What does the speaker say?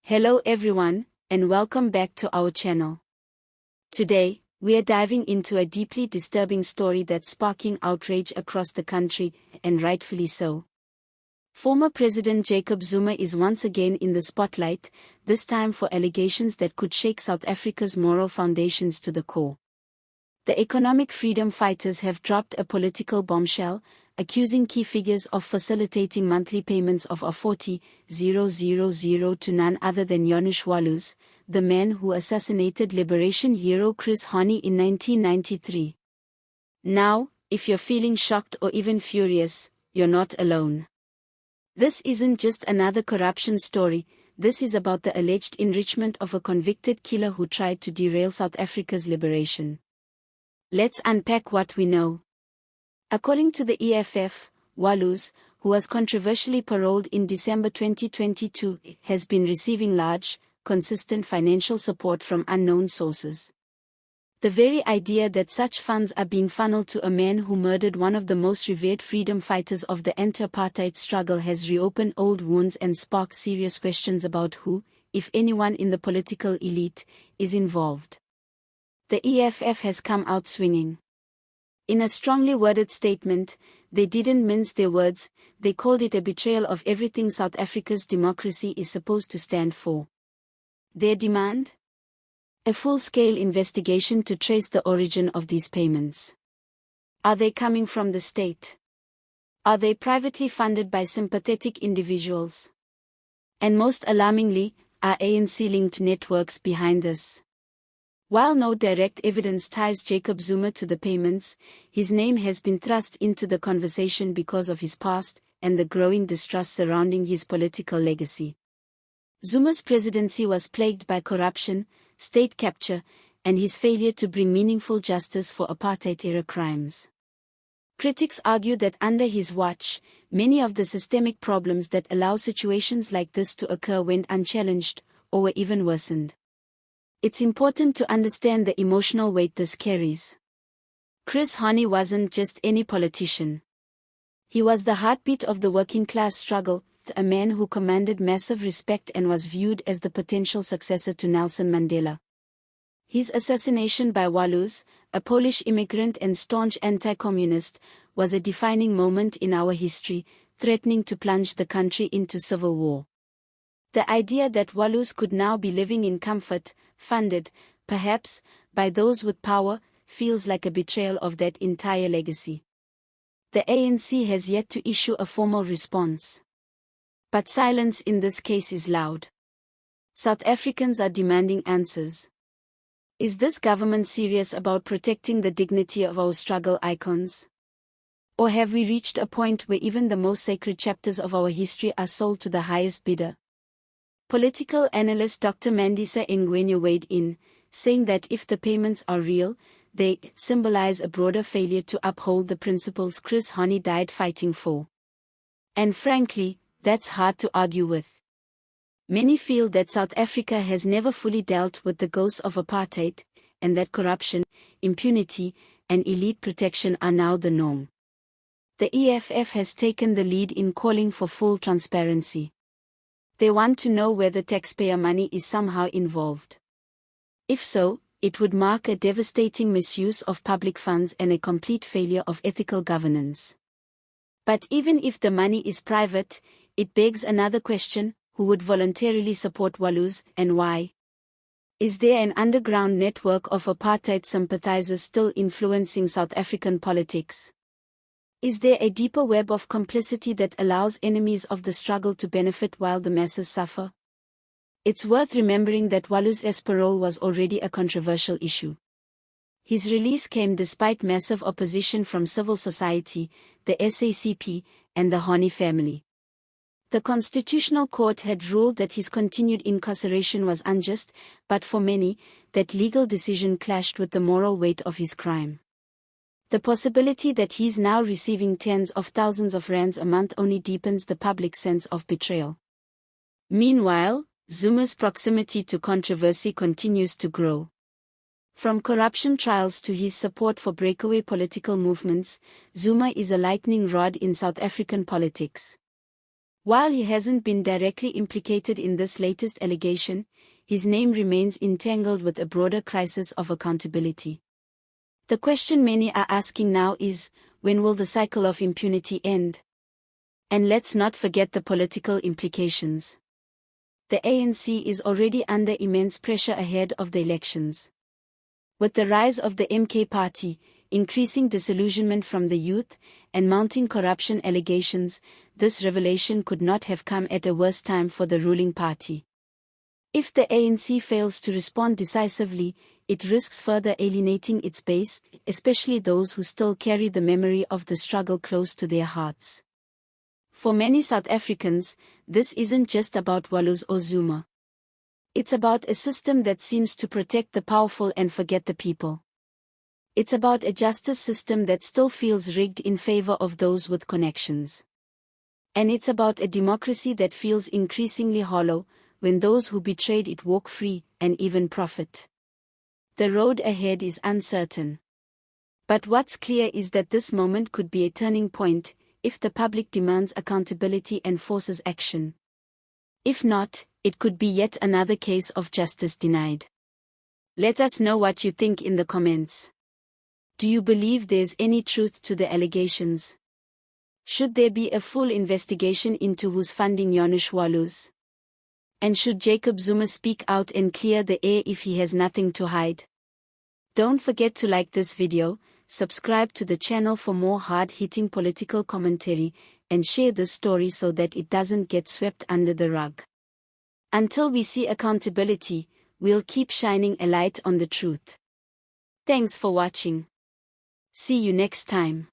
Hello everyone, and welcome back to our channel. Today, we are diving into a deeply disturbing story that's sparking outrage across the country, and rightfully so. Former President Jacob Zuma is once again in the spotlight, this time for allegations that could shake South Africa's moral foundations to the core. The economic freedom fighters have dropped a political bombshell, accusing key figures of facilitating monthly payments of R40K to none other than Janusz Walus, the man who assassinated liberation hero Chris Hani in 1993. Now, if you're feeling shocked or even furious, you're not alone. This isn't just another corruption story, this is about the alleged enrichment of a convicted killer who tried to derail South Africa's liberation. Let's unpack what we know. According to the EFF, Walus, who was controversially paroled in December 2022, has been receiving large, consistent financial support from unknown sources. The very idea that such funds are being funneled to a man who murdered one of the most revered freedom fighters of the anti-apartheid struggle has reopened old wounds and sparked serious questions about who, if anyone in the political elite, is involved. The EFF has come out swinging. In a strongly worded statement, they didn't mince their words, they called it a betrayal of everything South Africa's democracy is supposed to stand for. Their demand? A full-scale investigation to trace the origin of these payments. Are they coming from the state? Are they privately funded by sympathetic individuals? And most alarmingly, are ANC-linked networks behind this? While no direct evidence ties Jacob Zuma to the payments, his name has been thrust into the conversation because of his past and the growing distrust surrounding his political legacy. Zuma's presidency was plagued by corruption, state capture, and his failure to bring meaningful justice for apartheid-era crimes. Critics argue that under his watch, many of the systemic problems that allow situations like this to occur went unchallenged, or were even worsened. It's important to understand the emotional weight this carries. Chris Hani wasn't just any politician. He was the heartbeat of the working-class struggle, a man who commanded massive respect and was viewed as the potential successor to Nelson Mandela. His assassination by Walus, a Polish immigrant and staunch anti-communist, was a defining moment in our history, threatening to plunge the country into civil war. The idea that Walus could now be living in comfort, funded, perhaps, by those with power, feels like a betrayal of that entire legacy. The ANC has yet to issue a formal response. But silence in this case is loud. South Africans are demanding answers. Is this government serious about protecting the dignity of our struggle icons? Or have we reached a point where even the most sacred chapters of our history are sold to the highest bidder? Political analyst Dr. Mandisa Ngwenya weighed in, saying that if the payments are real, they symbolize a broader failure to uphold the principles Chris Hani died fighting for. And frankly, that's hard to argue with. Many feel that South Africa has never fully dealt with the ghosts of apartheid, and that corruption, impunity, and elite protection are now the norm. The EFF has taken the lead in calling for full transparency. They want to know whether taxpayer money is somehow involved. If so, it would mark a devastating misuse of public funds and a complete failure of ethical governance. But even if the money is private, it begs another question: who would voluntarily support Walus, and why? Is there an underground network of apartheid sympathizers still influencing South African politics? Is there a deeper web of complicity that allows enemies of the struggle to benefit while the masses suffer? It's worth remembering that Walus's parole was already a controversial issue. His release came despite massive opposition from civil society, the SACP, and the Hani family. The Constitutional Court had ruled that his continued incarceration was unjust, but for many, that legal decision clashed with the moral weight of his crime. The possibility that he's now receiving tens of thousands of rands a month only deepens the public sense of betrayal. Meanwhile, Zuma's proximity to controversy continues to grow. From corruption trials to his support for breakaway political movements, Zuma is a lightning rod in South African politics. While he hasn't been directly implicated in this latest allegation, his name remains entangled with a broader crisis of accountability. The question many are asking now is, when will the cycle of impunity end? And let's not forget the political implications. The ANC is already under immense pressure ahead of the elections. With the rise of the MK party, increasing disillusionment from the youth, and mounting corruption allegations, this revelation could not have come at a worse time for the ruling party. If the ANC fails to respond decisively, it risks further alienating its base, especially those who still carry the memory of the struggle close to their hearts. For many South Africans, this isn't just about Walus or Zuma. It's about a system that seems to protect the powerful and forget the people. It's about a justice system that still feels rigged in favor of those with connections. And it's about a democracy that feels increasingly hollow, when those who betrayed it walk free, and even profit. The road ahead is uncertain. But what's clear is that this moment could be a turning point, if the public demands accountability and forces action. If not, it could be yet another case of justice denied. Let us know what you think in the comments. Do you believe there's any truth to the allegations? Should there be a full investigation into who's funding Janusz Walus? And should Jacob Zuma speak out and clear the air if he has nothing to hide? Don't forget to like this video, subscribe to the channel for more hard-hitting political commentary, and share this story so that it doesn't get swept under the rug. Until we see accountability, we'll keep shining a light on the truth. Thanks for watching. See you next time.